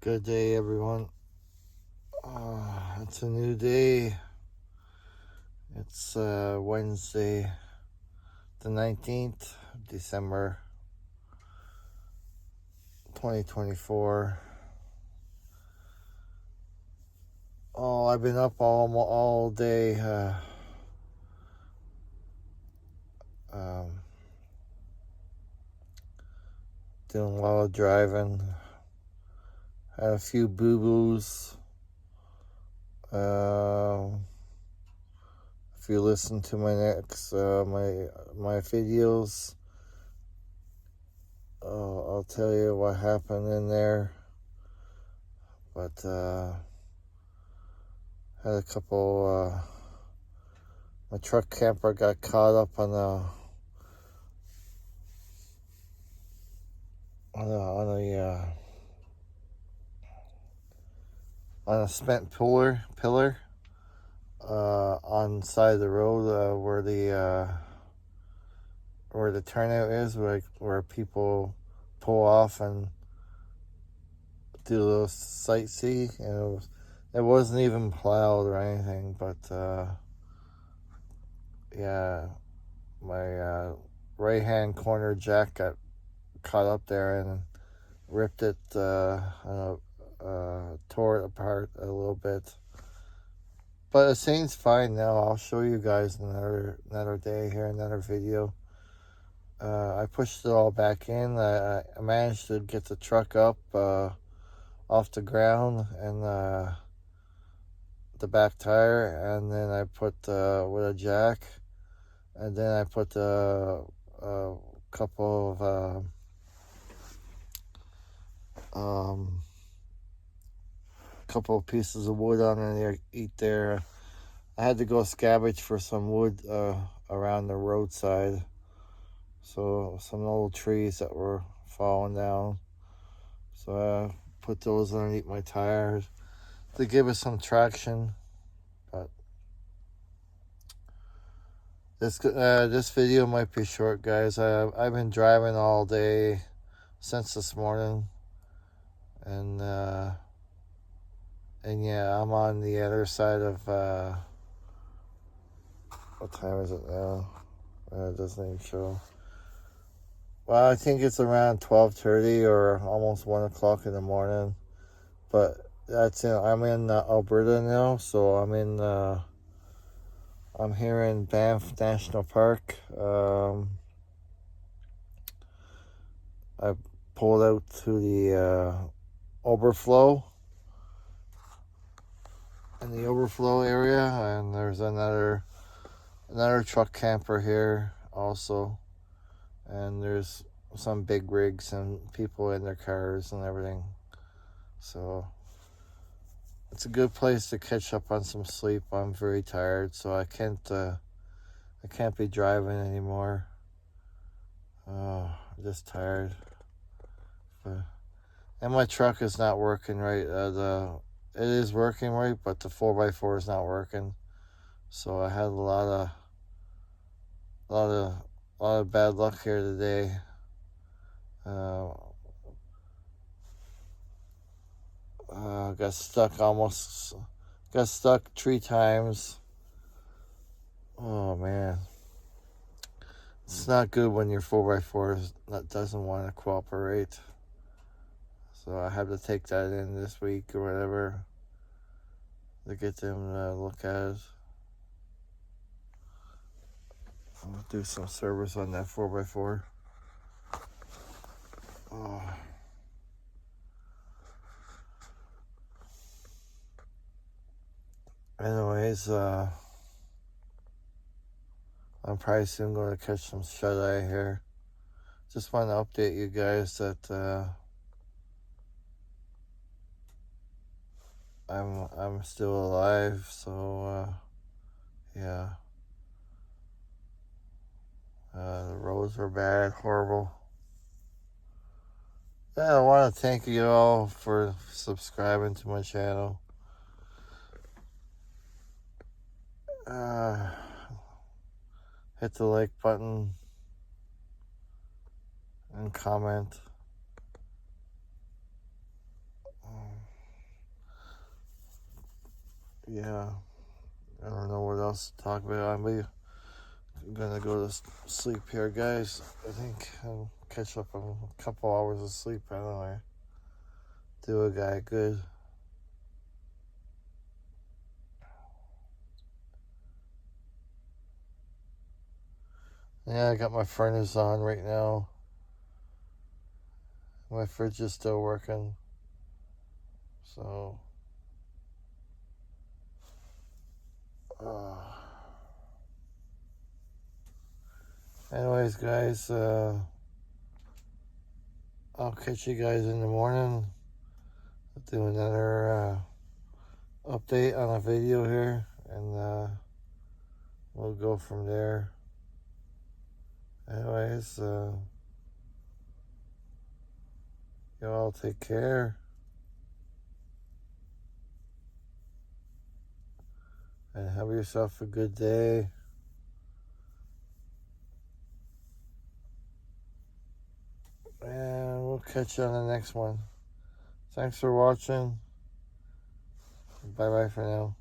Good day, everyone. It's a new day. It's Wednesday, the 19th of December, 2024. Oh, I've been up all day. Um, Doing a lot of driving. Had a few boo-boos. If you listen to my next my videos, I'll tell you what happened in there. But had a couple. My truck camper got caught up on a spent pillar on the side of the road where the turnout is, where people pull off and do a little sightseeing, and it wasn't even plowed or anything, but yeah, my right hand corner jack got caught up there and ripped it, tore it apart a little bit. But it seems fine now. I'll show you guys another day here, another video. I pushed it all back in. I managed to get the truck up off the ground and the back tire, and then I put with a jack, and then I put a couple of pieces of wood underneath there. I had to go scavenge for some wood around the roadside. So some old trees that were falling down. So I put those underneath my tires to give it some traction. But this video might be short, guys. I've been driving all day since this morning, and yeah, I'm on the other side of what time is it now? It doesn't even show. Well, I think it's around 12:30 or almost 1 o'clock in the morning. But I'm in Alberta now, so I'm here in Banff National Park. I pulled out to the overflow in the overflow area, and there's another truck camper here also, and there's some big rigs and people in their cars and everything. So it's a good place to catch up on some sleep. I'm very tired, so I can't be driving anymore. I'm just tired. And my truck is not working right. It is working right, but the 4x4 is not working. So I had a lot of bad luck here today. Got stuck 3 times. Oh man, it's not good when your 4x4 doesn't want to cooperate. So I have to take that in this week or whatever to get them to look at it. I'll do some service on that 4x4. Oh. Anyways, I'm probably soon going to catch some shut-eye here. Just want to update you guys that I'm still alive. So yeah, the roads were bad, horrible. Yeah, I want to thank you all for subscribing to my channel. Hit the like button and comment. yeah, I don't know what else to talk about. I'm gonna go to sleep here, guys. I think I'll catch up on a couple hours of sleep anyway. Do a guy good. Yeah, I got my furnace on right now. My fridge is still working. So, anyways, guys, I'll catch you guys in the morning. I'll do another update on a video here, and we'll go from there. Anyways, you all take care. And have yourself a good day. And we'll catch you on the next one. Thanks for watching. Bye bye for now.